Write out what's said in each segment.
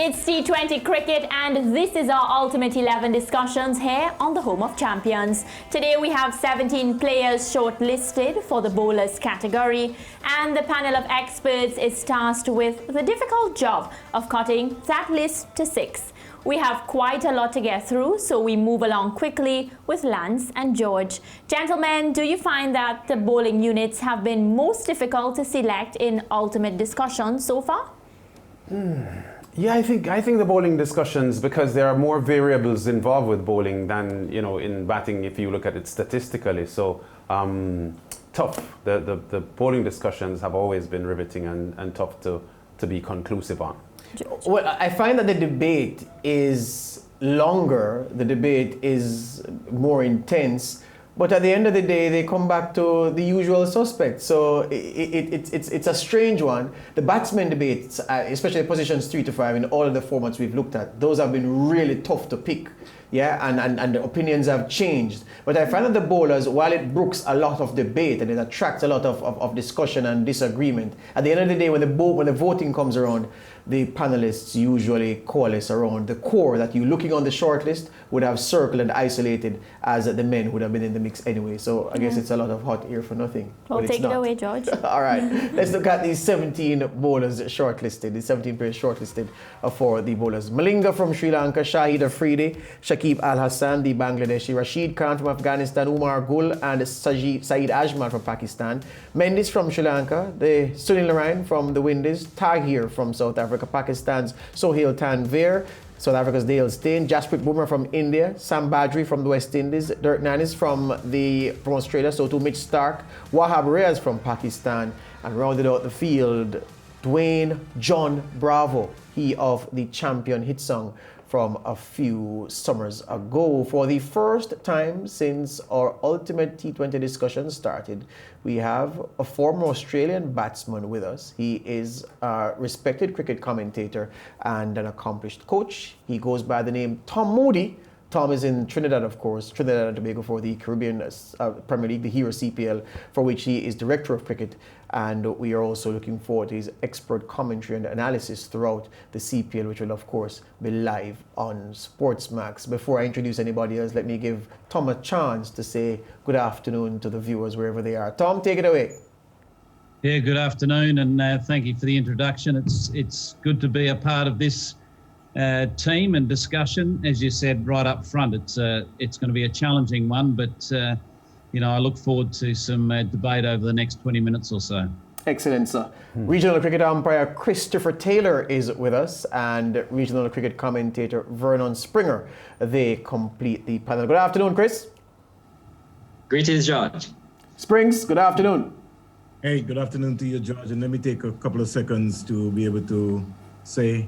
It's T20 cricket and this is our Ultimate 11 discussions here on the Home of Champions. Today we have 17 players shortlisted for the bowlers category and the panel of experts is tasked with the difficult job of cutting that list to 6. We have quite a lot to get through, so we move along quickly with Lance and George. Gentlemen, do you find that the bowling units have been most difficult to select in Ultimate discussions so far? Yeah, I think the bowling discussions, because there are more variables involved with bowling than in batting if you look at it statistically. So tough. The bowling discussions have always been riveting and tough to be conclusive on. Well, I find that the debate is longer. The debate is more intense. But at the end of the day, they come back to the usual suspects. So it's a strange one. The batsman debates, especially positions 3 to 5 in all of the formats we've looked at, those have been really tough to pick. Yeah, and the opinions have changed. But I find that the bowlers, while it brooks a lot of debate and it attracts a lot of discussion and disagreement, at the end of the day, when the voting comes around, the panelists usually coalesce around the core that you, looking on the shortlist, would have circled and isolated as the men would have been in the mix anyway. So I guess it's a lot of hot air for nothing. Well, take it away, George. All right, let's look at these 17 bowlers shortlisted, the 17 players shortlisted for the bowlers. Malinga from Sri Lanka, Shahid Afridi, Shakib Al Hassan, the Bangladeshi, Rashid Khan from Afghanistan, Umar Gul, and Saeed Ajmal from Pakistan, Mendes from Sri Lanka, the Sunil Narayan from the Windies, Tahir from South Africa, Pakistan's Sohail Tanvir, South Africa's Dale Steyn, Jasprit Bumrah from India, Sam Badri from the West Indies, Dirk Nannis from Australia, so too Mitch Stark, Wahab Riaz from Pakistan, and rounded out the field, Dwayne John Bravo, he of the champion hit song from a few summers ago. For the first time since our Ultimate T20 discussion started, we have a former Australian batsman with us. He is a respected cricket commentator and an accomplished coach. He goes by the name Tom Moody. Tom is in Trinidad, of course, Trinidad and Tobago for the Caribbean Premier League, the Hero CPL, for which he is Director of Cricket. And we are also looking forward to his expert commentary and analysis throughout the CPL, which will, of course, be live on SportsMax. Before I introduce anybody else, let me give Tom a chance to say good afternoon to the viewers wherever they are. Tom, take it away. Yeah, good afternoon, and thank you for the introduction. It's good to be a part of this team and discussion. As you said right up front, it's going to be a challenging one, but I look forward to some debate over the next 20 minutes or so. Excellent, sir. Regional cricket umpire Christopher Taylor is with us, and regional cricket commentator Vernon Springer. They complete the panel. Good afternoon, Chris. Greetings, George. Springs, good afternoon. Hey, good afternoon to you, George. And let me take a couple of seconds to be able to say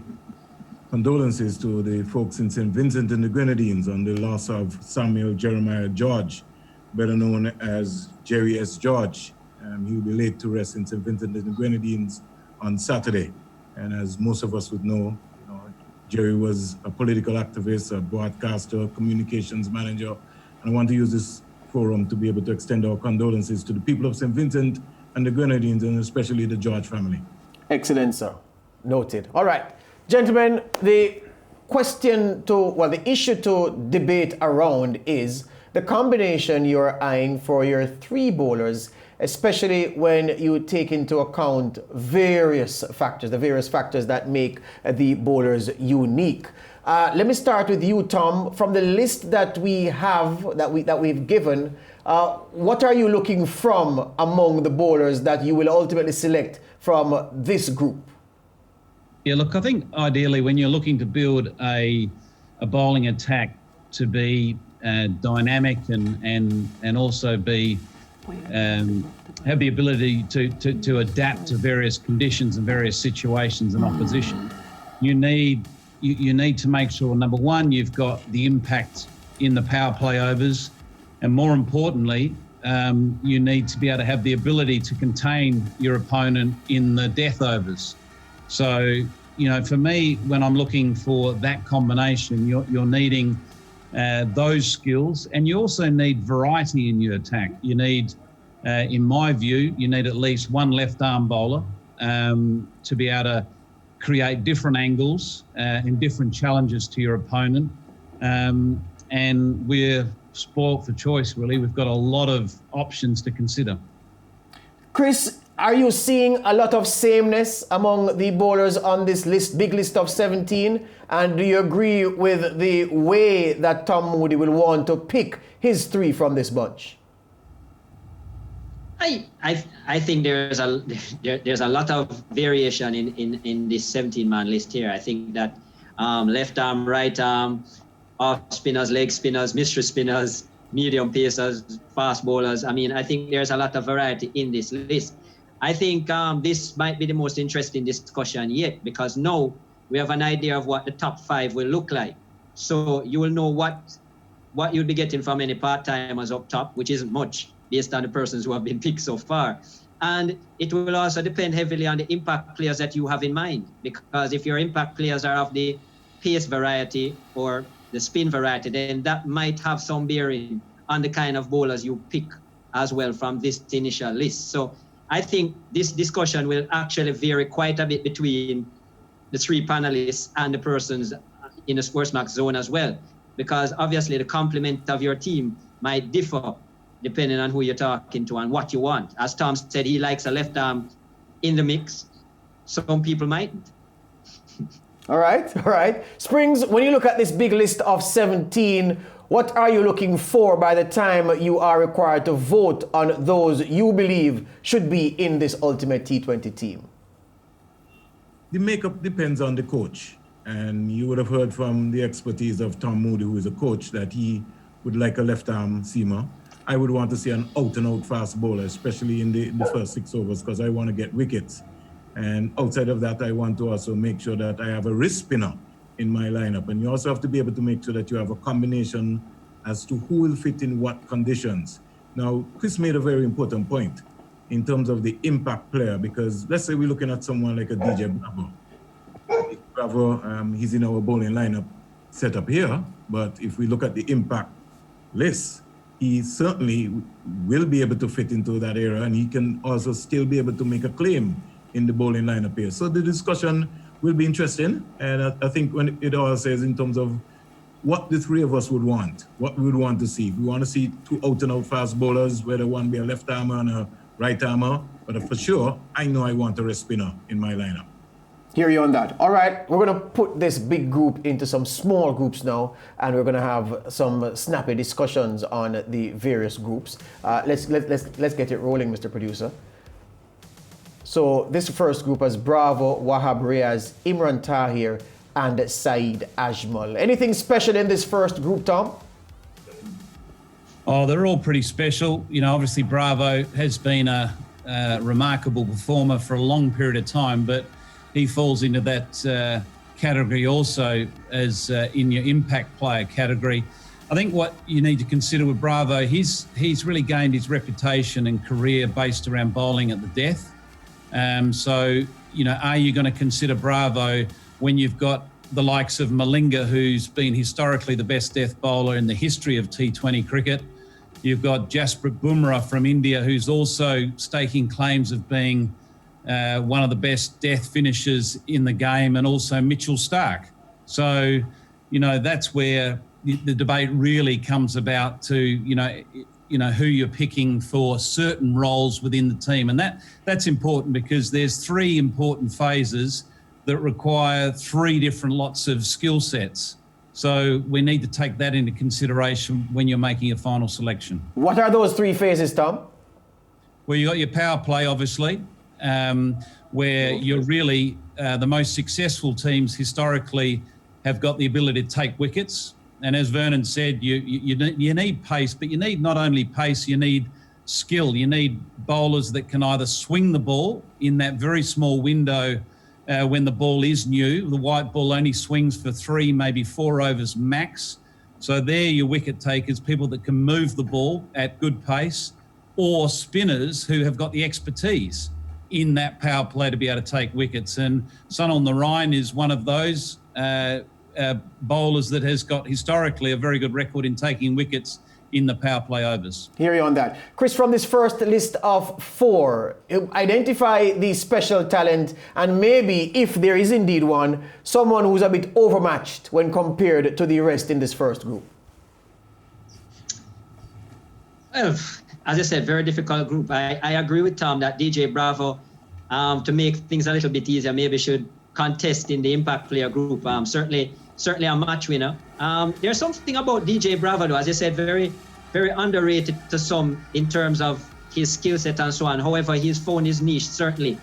condolences to the folks in St. Vincent and the Grenadines on the loss of Samuel Jeremiah George, better known as Jerry S. George. He will be laid to rest in St. Vincent and the Grenadines on Saturday. And as most of us would know, Jerry was a political activist, a broadcaster, communications manager. And I want to use this forum to be able to extend our condolences to the people of St. Vincent and the Grenadines, and especially the George family. Excellent, sir. Noted. All right. Gentlemen, the issue to debate around is the combination you're eyeing for your 3 bowlers, especially when you take into account the various factors that make the bowlers unique. Let me start with you, Tom. From the list that we have, that we've given, what are you looking from among the bowlers that you will ultimately select from this group? Yeah, look, I think ideally when you're looking to build a bowling attack to be dynamic and also be have the ability to adapt to various conditions and various situations and opposition, you need to make sure, number one, you've got the impact in the power play overs, and more importantly, you need to be able to have the ability to contain your opponent in the death overs. So, for me, when I'm looking for that combination, you're needing those skills, and you also need variety in your attack. You need, in my view, you need at least one left arm bowler to be able to create different angles and different challenges to your opponent. And we're spoilt for choice, really. We've got a lot of options to consider. Chris, are you seeing a lot of sameness among the bowlers on this list, big list of 17? And do you agree with the way that Tom Moody will want to pick his 3 from this bunch? I think there's a lot of variation in this 17-man list here. I think that left arm, right arm, off spinners, leg spinners, mystery spinners, medium pacers, fast bowlers. I mean, I think there's a lot of variety in this list. I think this might be the most interesting discussion yet, because now we have an idea of what the top 5 will look like. So you will know what you'll be getting from any part-timers up top, which isn't much, based on the persons who have been picked so far. And it will also depend heavily on the impact players that you have in mind, because if your impact players are of the pace variety or the spin variety, then that might have some bearing on the kind of bowlers you pick as well from this initial list. So I think this discussion will actually vary quite a bit between the 3 panelists and the persons in the SportsMax zone as well, because obviously the complement of your team might differ depending on who you're talking to and what you want. As Tom said, he likes a left arm in the mix. Some people mightn't. All right. Springs, when you look at this big list of 17, what are you looking for by the time you are required to vote on those you believe should be in this Ultimate T20 team? The makeup depends on the coach. And you would have heard from the expertise of Tom Moody, who is a coach, that he would like a left-arm seamer. I would want to see an out-and-out fast bowler, especially in the first 6 overs, because I want to get wickets. And outside of that, I want to also make sure that I have a wrist spinner in my lineup. And you also have to be able to make sure that you have a combination as to who will fit in what conditions. Now, Chris made a very important point in terms of the impact player, because let's say we're looking at someone like a DJ Bravo. Bravo, he's in our bowling lineup set up here, but if we look at the impact list, he certainly will be able to fit into that area, and he can also still be able to make a claim in the bowling lineup here. So the discussion will be interesting, and I think when it all says in terms of what the 3 of us would want, what we would want to see. We want to see 2 out-and-out fast bowlers, whether one be a left armer and a right armer, but for sure, I know I want a wrist spinner in my lineup. Hear you on that. All right, we're going to put this big group into some small groups now, and we're going to have some snappy discussions on the various groups. Let's get it rolling, Mr. Producer. So this first group has Bravo, Wahab Riaz, Imran Tahir, and Saeed Ajmal. Anything special in this first group, Tom? Oh, they're all pretty special. You know, obviously Bravo has been a remarkable performer for a long period of time, but he falls into that category also as in your impact player category. I think what you need to consider with Bravo, he's really gained his reputation and career based around bowling at the death. So, you know, are you going to consider Bravo when you've got the likes of Malinga, who's been historically the best death bowler in the history of T20 cricket? You've got Jasprit Bumrah from India, who's also staking claims of being one of the best death finishers in the game, and also Mitchell Starc. So, you know, that's where the debate really comes about to, you know, who you're picking for certain roles within the team. And that's important because there's 3 important phases that require 3 different lots of skill sets. So we need to take that into consideration when you're making a final selection. What are those 3 phases, Tom? Well, you got your power play, obviously, where you're really the most successful teams historically have got the ability to take wickets. And as Vernon said, you need pace, but you need not only pace, you need skill. You need bowlers that can either swing the ball in that very small window when the ball is new. The white ball only swings for 3, maybe 4 overs max. So they're your wicket takers, people that can move the ball at good pace, or spinners who have got the expertise in that power play to be able to take wickets. And Sunil Narine is one of those bowlers that has got historically a very good record in taking wickets in the power play overs. Hear you on that. Chris, from this first list of 4, identify the special talent and maybe, if there is indeed one, someone who's a bit overmatched when compared to the rest in this first group. Well, as I said, very difficult group. I agree with Tom that DJ Bravo, to make things a little bit easier, maybe should contest in the impact player group. Certainly a match winner. There's something about DJ Bravo, though, as I said, very, very underrated to some in terms of his skill set and so on. However, he's found his niche, certainly,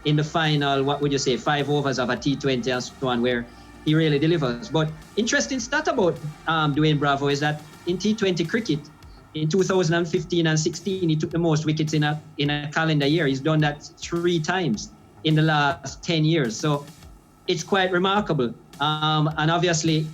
in the final, 5 overs of a T20 and so on, where he really delivers. But interesting stat about Dwayne Bravo is that in T20 cricket, in 2015 and 16, he took the most wickets in a calendar year. He's done that 3 times in the last 10 years. So it's quite remarkable. And obviously,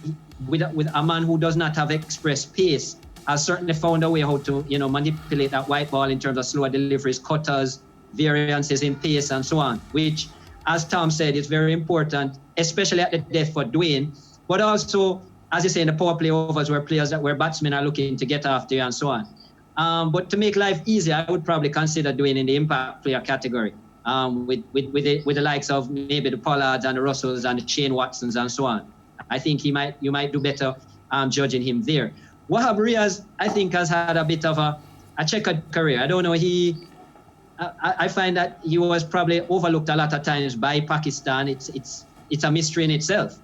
with a man who does not have express pace, has certainly found a way how to manipulate that white ball in terms of slower deliveries, cutters, variances in pace, and so on. Which, as Tom said, is very important, especially at the death for Dwayne. But also, as you say, in the power play overs, where batsmen are looking to get after you and so on. But to make life easier, I would probably consider Dwayne in the impact player category. With the likes of maybe the Pollards and the Russells and the Shane Watsons and so on. I think you might do better judging him there. Wahab Riaz, I think, has had a bit of a checkered career. I don't know, I find that he was probably overlooked a lot of times by Pakistan. It's a mystery in itself.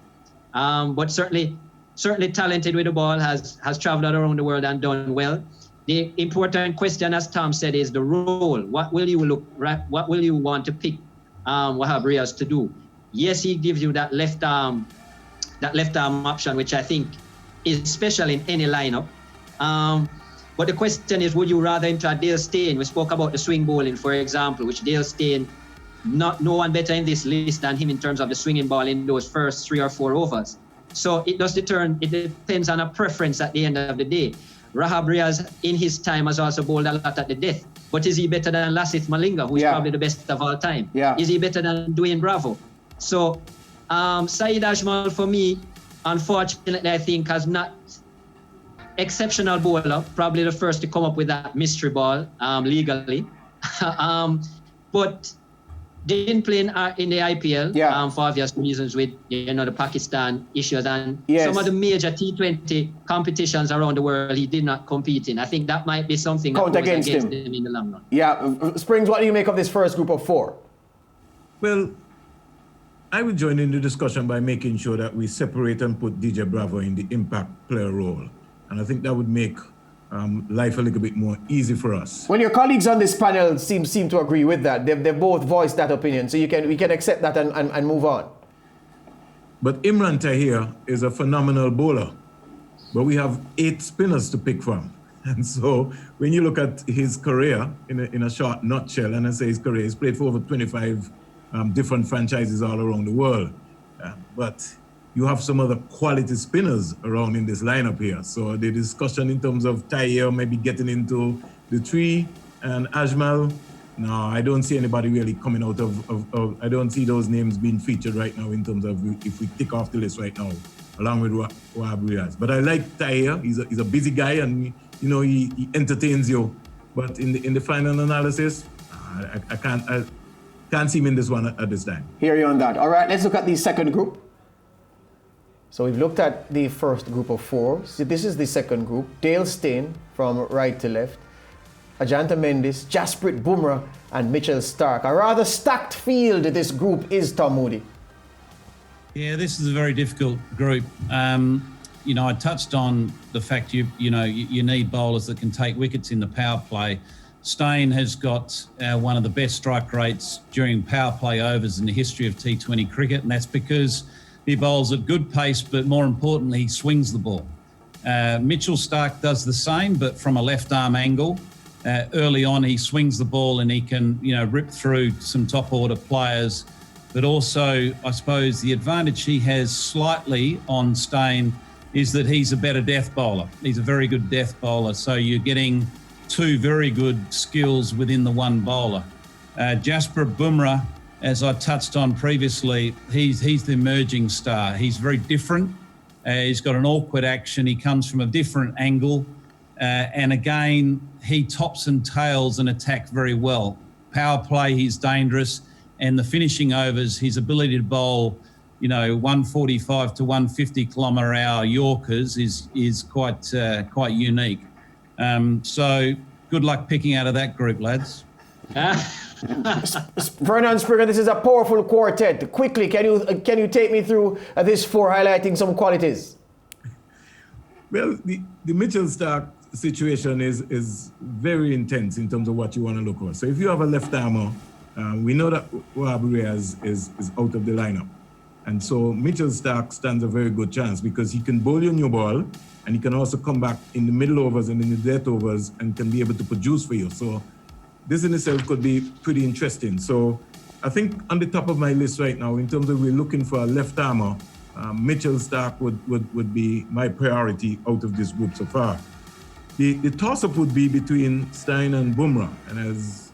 But certainly talented with the ball, has traveled around the world and done well. The important question, as Tom said, is the role. What will you want to pick Wahab Riaz to do? Yes, he gives you that left arm option, which I think is special in any lineup. But the question is, would you rather him to Dale Steyn? We spoke about the swing bowling, for example, which Dale Steyn, no one better in this list than him in terms of the swinging ball in those first 3 or 4 overs. So it depends on a preference at the end of the day. Wahab Riaz, in his time, has also bowled a lot at the death. But is he better than Lasith Malinga, who is probably the best of all time? Yeah. Is he better than Dwayne Bravo? So Saeed Ajmal, for me, unfortunately, I think has not exceptional bowler, probably the first to come up with that mystery ball legally. But didn't play in the IPL for obvious reasons with the Pakistan issues and some of the major T20 competitions around the world he did not compete in. I think that might be something that goes against him in the long run. Yeah, Springs, what do you make of this first group of 4? Well, I would join in the discussion by making sure that we separate and put DJ Bravo in the impact player role. And I think that would make life a little bit more easy for us. Well, your colleagues on this panel seem to agree with that. They've both voiced that opinion, so we can accept that and move on. But Imran Tahir is a phenomenal bowler, but we have 8 spinners to pick from. And so when you look at his career in a short nutshell, and I say his career, he's played for over 25 different franchises all around the world. But you have some other quality spinners around in this lineup here. So the discussion in terms of Tahir maybe getting into the 3 and Ajmal, no, I don't see anybody really coming out of I don't see those names being featured right now in terms of if we tick off the list right now, along with Wahab Riaz. But I like Tahir. He's a busy guy, and he entertains you. But in the final analysis, I can't see him in this one at this time. Hear you on that. All right, let's look at the second group. So we've looked at the first group of 4. So this is the second group. Dale Steyn from right to left, Ajanta Mendis, Jasprit Bumrah, and Mitchell Starc. A rather stacked field this group is, Tom Moody. Yeah, this is a very difficult group. I touched on the fact you need bowlers that can take wickets in the power play. Steyn has got one of the best strike rates during power play overs in the history of T20 cricket, and that's because he bowls at good pace, but more importantly, he swings the ball. Mitchell Starc does the same, but from a left arm angle. Early on, he swings the ball and he can, rip through some top order players. But also, I suppose the advantage he has slightly on Steyn is that he's a better death bowler. He's a very good death bowler. So you're getting 2 very good skills within the one bowler. Jasper Bumrah, as I touched on previously, he's the emerging star. He's very different. He's got an awkward action. He comes from a different angle. And again, he tops and tails an attack very well. Power play, he's dangerous. And the finishing overs, his ability to bowl, 145 to 150 kilometre hour Yorkers is quite unique. So good luck picking out of that group, lads. Vernon Springer, this is a powerful quartet. Quickly, can you take me through this four, highlighting some qualities? Well, the Mitchell Starc situation is very intense in terms of what you want to look for. So if you have a left armer, we know that Wahab Riaz is out of the lineup. And so Mitchell Starc stands a very good chance because he can bowl your new ball and he can also come back in the middle overs and in the death overs and can be able to produce for you. So this in itself could be pretty interesting. So I think on the top of my list right now, in terms of we're looking for a left armer, Mitchell Starc would be my priority out of this group so far. The toss-up would be between Stein and Bumrah. And as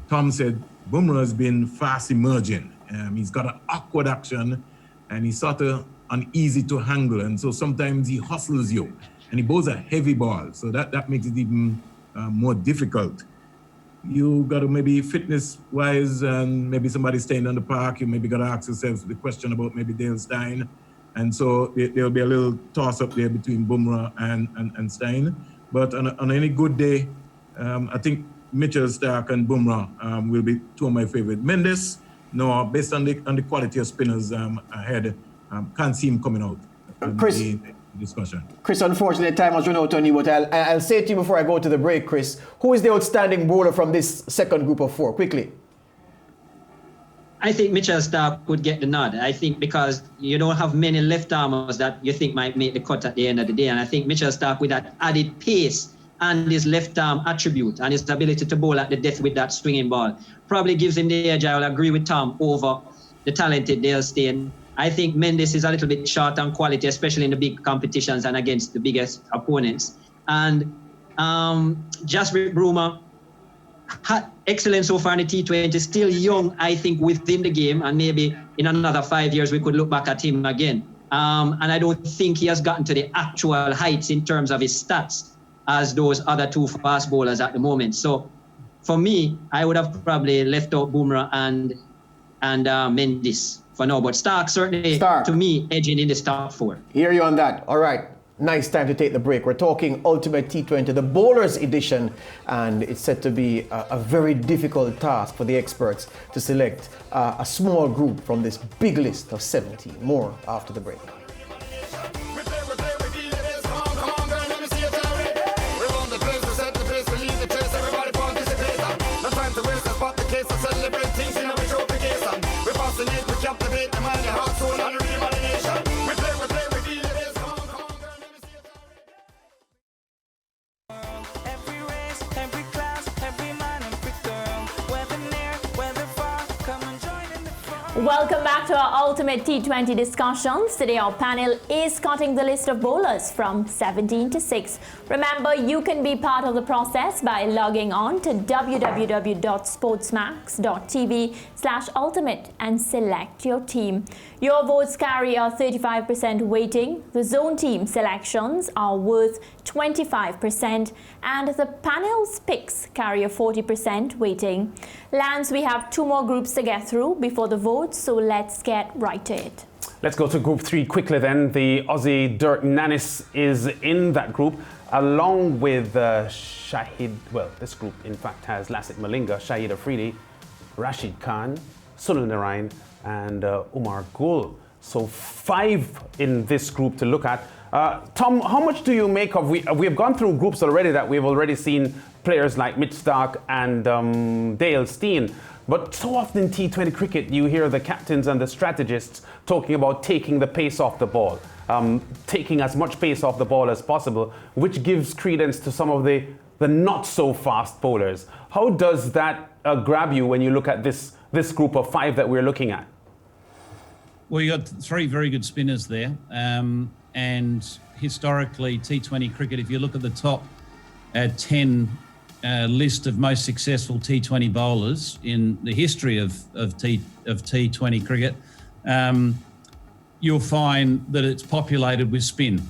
Tom said, Bumrah has been fast emerging. He's got an awkward action and he's sort of uneasy to handle. And so sometimes he hustles you and he bowls a heavy ball. So that makes it even more difficult. You got to maybe fitness-wise and maybe somebody staying on the park, you maybe got to ask yourself the question about maybe Dale Stein. And so there'll be a little toss-up there between Bumrah and Stein. But on any good day, I think Mitchell Starc and Bumrah will be two of my favorite. Mendes, no, based on the quality of spinners ahead, can't see him coming out. Chris, discussion. Chris, unfortunately, time has run out on you, but I'll say to you before I go to the break, Chris, who is the outstanding bowler from this second group of four? Quickly. I think Mitchell Starc would get the nod. I think because you don't have many left armers that you think might make the cut at the end of the day. And I think Mitchell Starc with that added pace and his left arm attribute and his ability to bowl at the death with that swinging ball probably gives him the edge. I will agree with Tom over the talented Dale Steyn. I think Mendes is a little bit short on quality, especially in the big competitions and against the biggest opponents. And Jasprit Bruma, excellent so far in the T20, still young, I think, within the game. And maybe in another 5 years, we could look back at him again. And I don't think he has gotten to the actual heights in terms of his stats as those other two fast bowlers at the moment. So for me, I would have probably left out Bumrah and Mendes for now. But Starc certainly, to me, edging in the top four. Hear you on that. All right. Nice time to take the break. We're talking Ultimate T20, the Bowlers Edition, and it's said to be a very difficult task for the experts to select a small group from this big list of 17. More after the break. Welcome back to our Ultimate T20 discussions. Today our panel is cutting the list of bowlers from 17 to 6. Remember, you can be part of the process by logging on to www.sportsmax.tv/ultimate and select your team. Your votes carry a 35% weighting. The zone team selections are worth 25% and the panel's picks carry a 40% weighting. Lance, we have two more groups to get through before the vote, so let's get right to it. Let's go to Group 3 quickly then. The Aussie Dirk Nannis is in that group, along with Shahid. Well, this group in fact has Lassit Malinga, Shahid Afridi, Rashid Khan, Sunil Narayan and Umar Gul. So 5 in this group to look at. Tom, how much do you make of, we have gone through groups already that we've already seen players like Mitch Starc and Dale Steyn, but so often in T20 cricket you hear the captains and the strategists talking about taking the pace off the ball, taking as much pace off the ball as possible, which gives credence to some of the not so fast bowlers. How does that grab you when you look at this group of 5 that we're looking at? Well, you got 3 very good spinners there. And historically, T20 cricket, if you look at the top 10 list of most successful T20 bowlers in the history of T20 cricket, you'll find that it's populated with spin.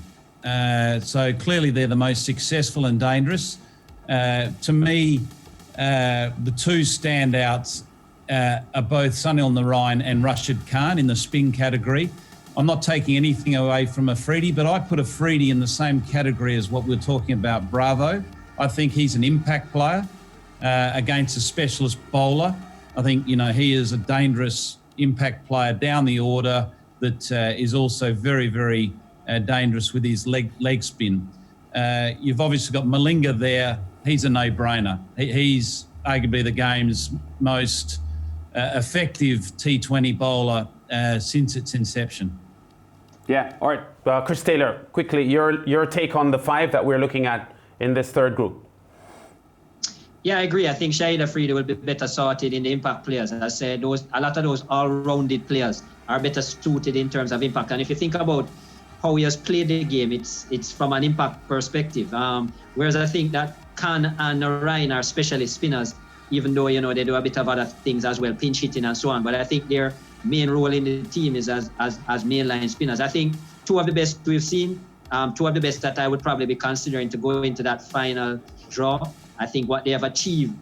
So clearly they're the most successful and dangerous. To me, the two standouts are both Sunil Narayan and Rashid Khan in the spin category. I'm not taking anything away from Afridi, but I put Afridi in the same category as what we're talking about, Bravo. I think he's an impact player against a specialist bowler. I think, he is a dangerous impact player down the order that is also very, very dangerous with his leg spin. You've obviously got Malinga there. He's a no-brainer. He's arguably the game's most effective T20 bowler since its inception. Yeah, all right. Chris Taylor, quickly, your take on the five that we're looking at in this third group. Yeah, I agree. I think Shahid Afridi will be better sorted in the impact players. As I said, a lot of those all-rounded players are better suited in terms of impact. And if you think about how he has played the game, it's from an impact perspective. Whereas I think that Khan and Narayan are specialist spinners, even though, they do a bit of other things as well, pinch hitting and so on. But I think their main role in the team is as mainline spinners. I think two of the best we've seen, two of the best that I would probably be considering to go into that final draw. I think what they have achieved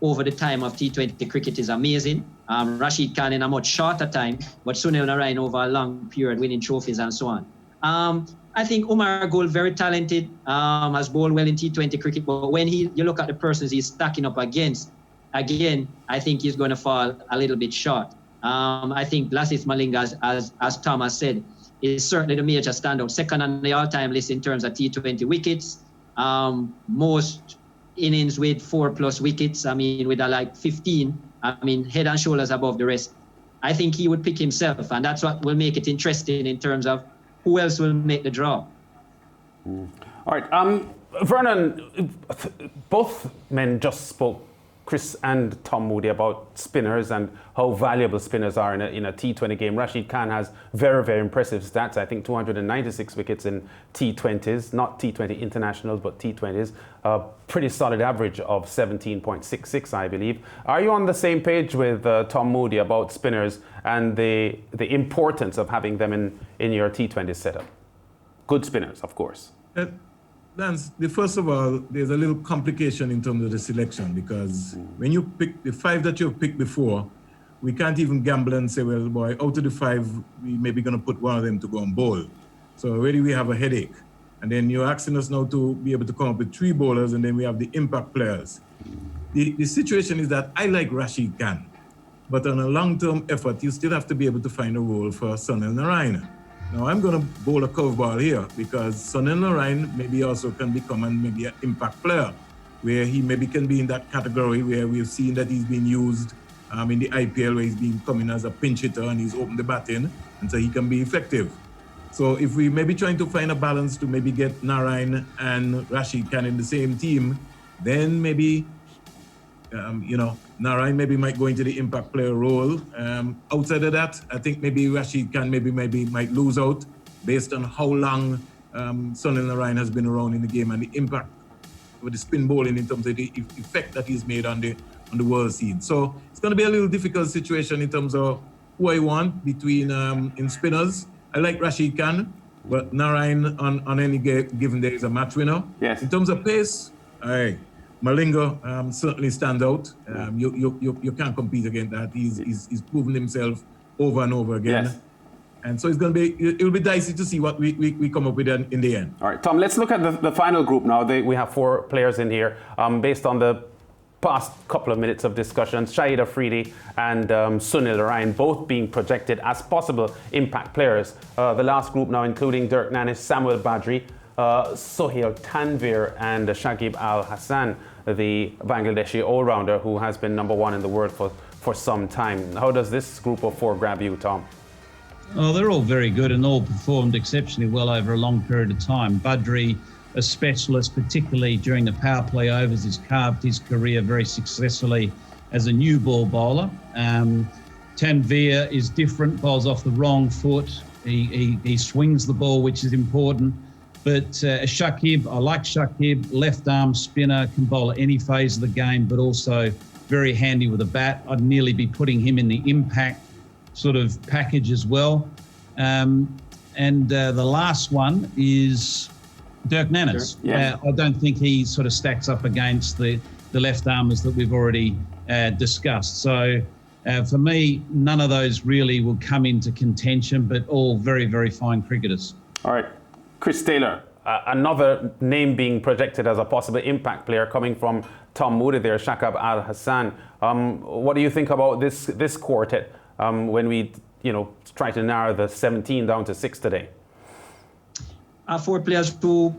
over the time of T20 cricket is amazing. Rashid Khan in a much shorter time, but Sunil Narayan over a long period, winning trophies and so on. I think Umar Gul, very talented, has bowled well in T20 cricket, but when you look at the persons he's stacking up against, again, I think he's going to fall a little bit short. I think Lasith Malinga, as Thomas said, is certainly the major standout, second on the all-time list in terms of T20 wickets, most innings with 4+ wickets, with like 15, head and shoulders above the rest. I think he would pick himself, and that's what will make it interesting in terms of who else will make the draw. All right, Vernon, both men just spoke, Chris and Tom Moody, about spinners and how valuable spinners are in a T20 game. Rashid Khan has very, very impressive stats. I think 296 wickets in T20s, not T20 internationals, but T20s. Pretty solid average of 17.66, I believe. Are you on the same page with Tom Moody about spinners and the importance of having them in your T20 setup? Good spinners, of course. Lance, first of all, there's a little complication in terms of the selection, because when you pick the five that you've picked before, we can't even gamble and say, well, boy, out of the five, we may be going to put one of them to go and bowl. So already we have a headache. And then you're asking us now to be able to come up with 3 bowlers, and then we have the impact players. The situation is that I like Rashid Khan, but on a long-term effort, you still have to be able to find a role for Sunil Narayan. Now, I'm going to bowl a curveball here, because Sunil Narayan maybe also can become maybe an impact player, where he maybe can be in that category where we've seen that he's been used in the IPL, where he's been coming as a pinch hitter and he's opened the batting, and so he can be effective. So if we may be trying to find a balance to maybe get Narayan and Rashid Khan in the same team, then maybe, Narayan maybe might go into the impact player role. Outside of that, I think maybe Rashid Khan maybe might lose out based on how long Sunil Narayan has been around in the game and the impact with the spin bowling in terms of the effect that he's made on the world scene. So it's going to be a little difficult situation in terms of who I want between in spinners. I like Rashid Khan, but Narayan on any given day is a match winner. Yes. In terms of pace, Malinga certainly stands out. You can't compete against that. He's proven himself over and over again. Yes. And so it'll be dicey to see what we come up with in the end. All right, Tom, let's look at the final group now. We have 4 players in here. Based on the past couple of minutes of discussions, Shahid Afridi and Sunil Narayan both being projected as possible impact players. The last group now including Dirk Nanis, Samuel Badri, Sohail Tanvir and Shakib Al Hassan, the Bangladeshi all-rounder who has been #1 in the world for some time. How does this group of 4 grab you, Tom? Oh, they're all very good and all performed exceptionally well over a long period of time. Badri, a specialist, particularly during the power play overs, has carved his career very successfully as a new ball bowler. Tanvir is different, bowls off the wrong foot. He swings the ball, which is important. But Shakib, I like Shakib, left arm spinner, can bowl at any phase of the game, but also very handy with a bat. I'd nearly be putting him in the impact sort of package as well. And the last one is Dirk Nannes. Dirk, yes. I don't think he sort of stacks up against the left armers that we've already discussed. So for me, none of those really will come into contention, but all very, very fine cricketers. All right, Chris Taylor, another name being projected as a possible impact player coming from Tom Moody there, Shakib Al Hassan. What do you think about this quartet when we, try to narrow the 17 down to 6 today? 4 players who,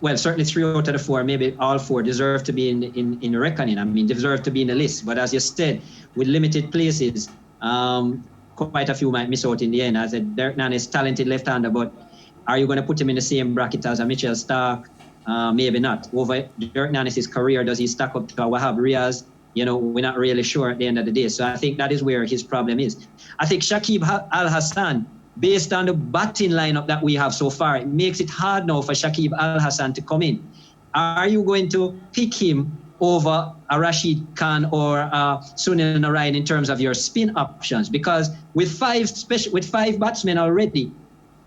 well, certainly 3 out of the 4, maybe all 4 deserve to be in the reckoning. I mean, deserve to be in the list. But as you said, with limited places, quite a few might miss out in the end. As I said, Dirk Nannes is talented left-hander, but are you going to put him in the same bracket as a Mitchell Starc? Maybe not. Over Dirk Nannes' career, does he stack up to a Wahab Riaz? We're not really sure at the end of the day. So I think that is where his problem is. I think Shakib Al Hassan, based on the batting lineup that we have so far, it makes it hard now for Shakib Al Hassan to come in. Are you going to pick him over a Rashid Khan or Sunil Narayan in terms of your spin options? Because with 5 batsmen already,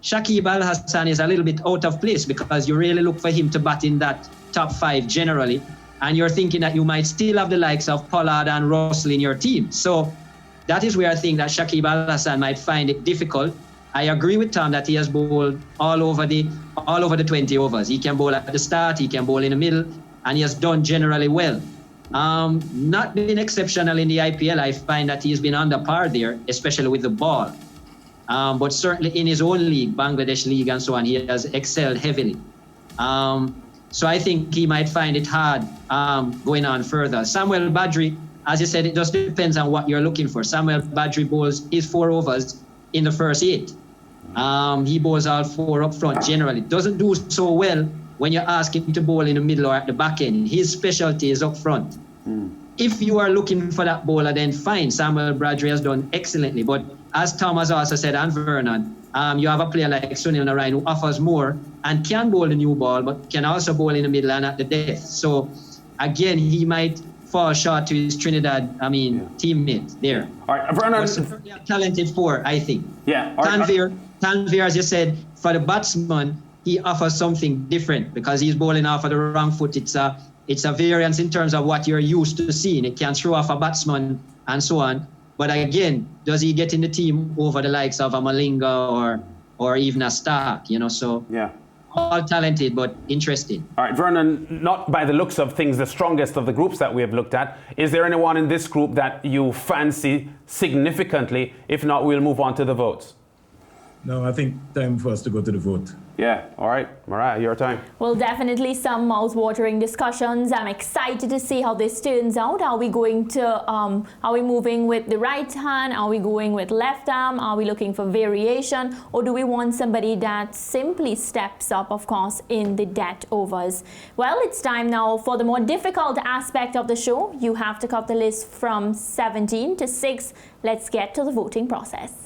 Shakib Al Hassan is a little bit out of place because you really look for him to bat in that top 5 generally. And you're thinking that you might still have the likes of Pollard and Russell in your team. So that is where I think that Shakib Al Hassan might find it difficult. I agree with Tom that he has bowled all over the 20 overs. He can bowl at the start, he can bowl in the middle, and he has done generally well. Not been exceptional in the IPL. I find that he's been under par there, especially with the ball. But certainly in his own league, Bangladesh League and so on, he has excelled heavily. So I think he might find it hard going on further. Samuel Badri, as you said, it just depends on what you're looking for. Samuel Badri bowls his 4 overs in the first 8. He bowls all 4 up front generally. Doesn't do so well when you ask him to bowl in the middle or at the back end. His specialty is up front. If you are looking for that bowler, then fine. Samuel Badri has done excellently. But as Tom has also said, and Vernon, you have a player like Sunil Narayan who offers more and can bowl the new ball, but can also bowl in the middle and at the depth. So again, he might fall short to his Trinidad, teammate there. All right, Vernon. Certainly a talented 4, I think. Yeah. Tanvir, as you said, for the batsman, he offers something different because he's bowling off of the wrong foot. It's a variance in terms of what you're used to seeing. It can throw off a batsman and so on. But again, does he get in the team over the likes of a Malinga or even a Starc? So Yeah. all talented but interesting. All right, Vernon, not by the looks of things the strongest of the groups that we have looked at. Is there anyone in this group that you fancy significantly? If not, we'll move on to the votes. No, I think time for us to go to the vote. Yeah, all right. Mariah, your time. Well, definitely some mouth-watering discussions. I'm excited to see how this turns out. Are we moving with the right hand? Are we going with left arm? Are we looking for variation? Or do we want somebody that simply steps up, of course, in the dead overs? Well, it's time now for the more difficult aspect of the show. You have to cut the list from 17 to 6. Let's get to the voting process.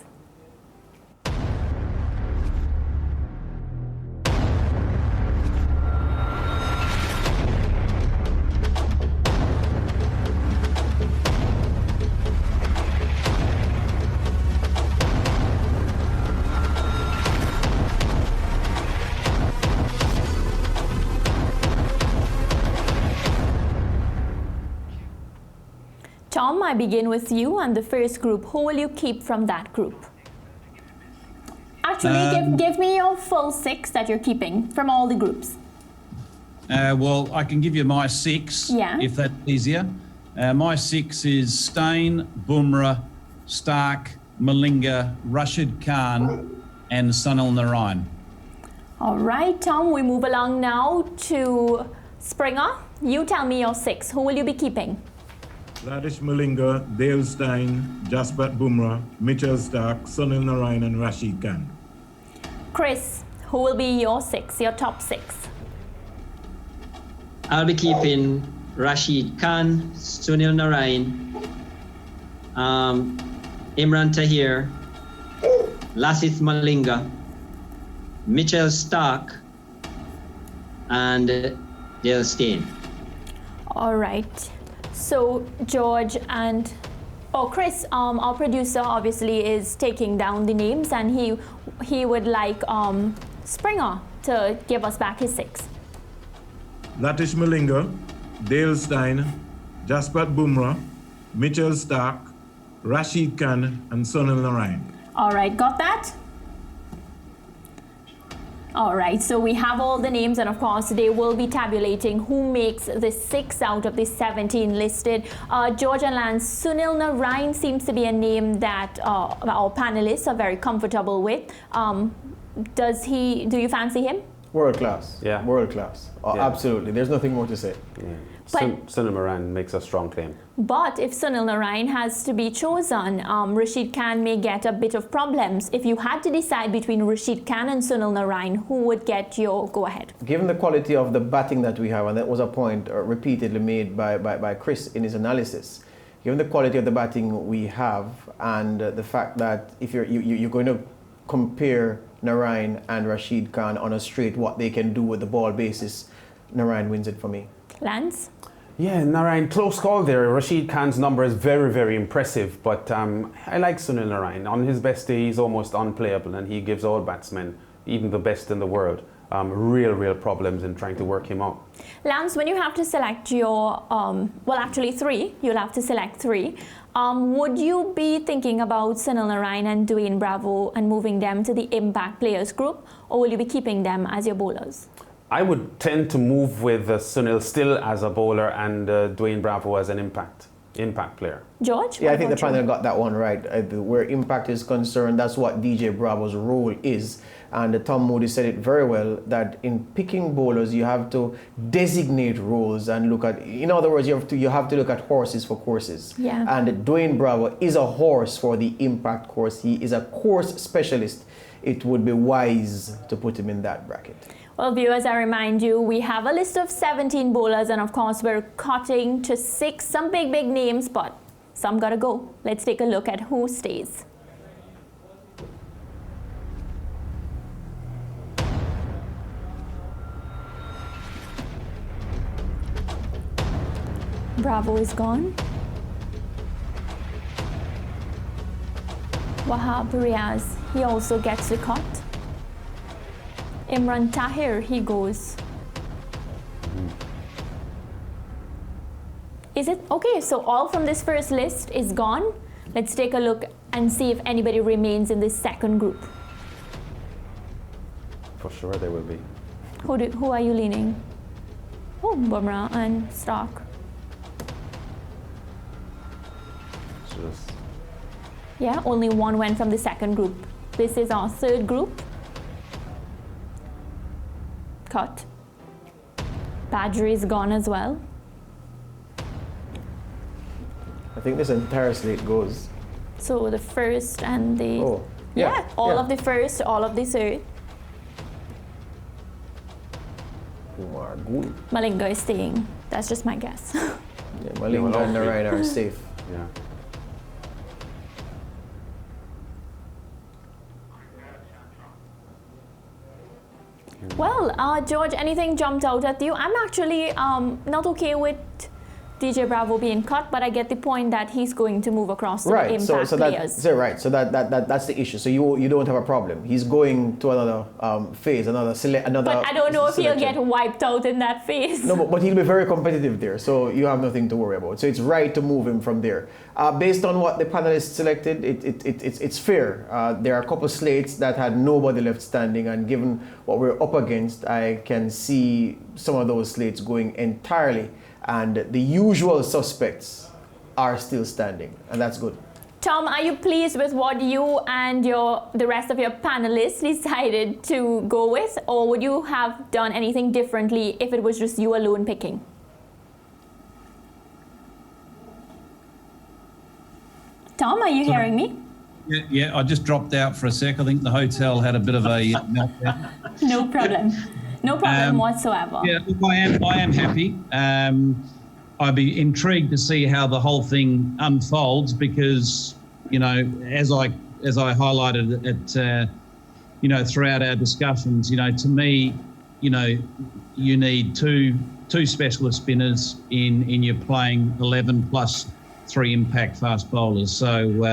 Tom, I begin with you and the first group. Who will you keep from that group? Actually, give me your full 6 that you're keeping from all the groups. Well, I can give you my 6, if that's easier. My 6 is Steyn, Bumrah, Starc, Malinga, Rashid Khan, and Sunil Narayan. All right, Tom, we move along now to Springer. You tell me your 6. Who will you be keeping? Radish Malinga, Dale Steyn, Jasprit Bumrah, Mitchell Starc, Sunil Narayan, and Rashid Khan. Chris, who will be your 6, your top 6? I'll be keeping Rashid Khan, Sunil Narayan, Imran Tahir, Lasith Malinga, Mitchell Starc, and Dale Steyn. All right. So George and Chris, our producer obviously is taking down the names, and he would like Springer to give us back his 6. Latish Malinga, Dale Stein, Jaspat Bumrah, Mitchell Stark, Rashid Khan, and Sunil Narayan. All right, got that? All right, so we have all the names, and of course they will be tabulating who makes the 6 out of the 17 listed. George and Lance, Sunil Narayan seems to be a name that our panelists are very comfortable with. Do you fancy him? World class. Yeah. World class. Yeah. Absolutely. There's nothing more to say. Yeah. But- Sunil Moran makes a strong claim. But if Sunil Narayan has to be chosen, Rashid Khan may get a bit of problems. If you had to decide between Rashid Khan and Sunil Narayan, who would get your go-ahead? Given the quality of the batting that we have, and that was a point repeatedly made by Chris in his analysis, given the quality of the batting we have and the fact that if you're going to compare Narayan and Rashid Khan on a straight what they can do with the ball basis, Narayan wins it for me. Lance? Yeah, Narayan, close call there. Rashid Khan's number is very, very impressive, but I like Sunil Narayan. On his best day, he's almost unplayable, and he gives all batsmen, even the best in the world, real problems in trying to work him out. Lance, when you have to select your, well actually 3, you'll have to select 3. Would you be thinking about Sunil Narayan and Dwayne Bravo and moving them to the impact players group, or will you be keeping them as your bowlers? I would tend to move with Sunil still as a bowler and Dwayne Bravo as an impact player. George? Yeah, what I think the about you? panel got that one right. Where impact is concerned, that's what DJ Bravo's role is. And Tom Moody said it very well, that in picking bowlers, you have to designate roles and look at, in other words, you have to look at horses for courses. Yeah. And Dwayne Bravo is a horse for the impact course. He is a course specialist. It would be wise to put him in that bracket. Well, viewers, I remind you, we have a list of 17 bowlers, and of course, we're cutting to 6. Some big names, but some gotta go. Let's take a look at who stays. Bravo is gone. Wahab Riaz, he also gets the cut. Imran Tahir, he goes. Is it? Okay, so all from this first list is gone. Let's take a look and see if anybody remains in this second group. For sure they will be. Who are you leaning? Oh, Bumrah and Stark. Just Yeah, only one went from the second group. This is our third group. Cut. Badri is gone as well. I think this entire slate goes. So the first and the... Oh, yeah, all yeah. of the first, all of the third. Kumar Gul. Malinga is staying. That's just my guess. Yeah, Malinga and Narayan are safe. yeah. Well, George, anything jumped out at you? I'm actually not okay with DJ Bravo being cut, but I get the point that he's going to move across to the Right, impact players. So that's the issue. So you don't have a problem. He's going to another phase, another. But I don't know if he'll selection. get wiped out in that phase. No, but he'll be very competitive there, so you have nothing to worry about. So it's right to move him from there. Based on what the panelists selected, it's fair. There are a couple slates that had nobody left standing, and given what we're up against, I can see some of those slates going entirely, and the usual suspects are still standing, and that's good. Tom, are you pleased with what you and the rest of your panelists decided to go with, or would you have done anything differently if it was just you alone picking? Tom, are you hearing me? Yeah, I just dropped out for a sec. I think the hotel had a bit of a meltdown. No problem. No problem whatsoever. Yeah, look, I am happy. I'd be intrigued to see how the whole thing unfolds because, you know, as I highlighted it, throughout our discussions, to me, you need two specialist spinners in your playing 11 plus 3 impact fast bowlers. So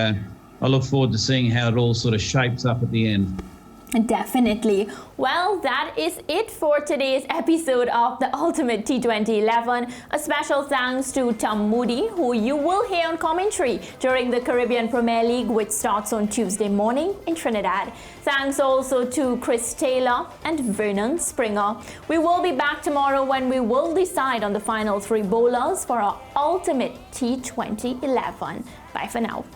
I look forward to seeing how it all sort of shapes up at the end. Definitely. Well, that is it for today's episode of the Ultimate T20 11. A special thanks to Tom Moody, who you will hear on commentary during the Caribbean Premier League, which starts on Tuesday morning in Trinidad. Thanks also to Chris Taylor and Vernon Springer. We will be back tomorrow when we will decide on the final 3 bowlers for our Ultimate T20 11. Bye for now.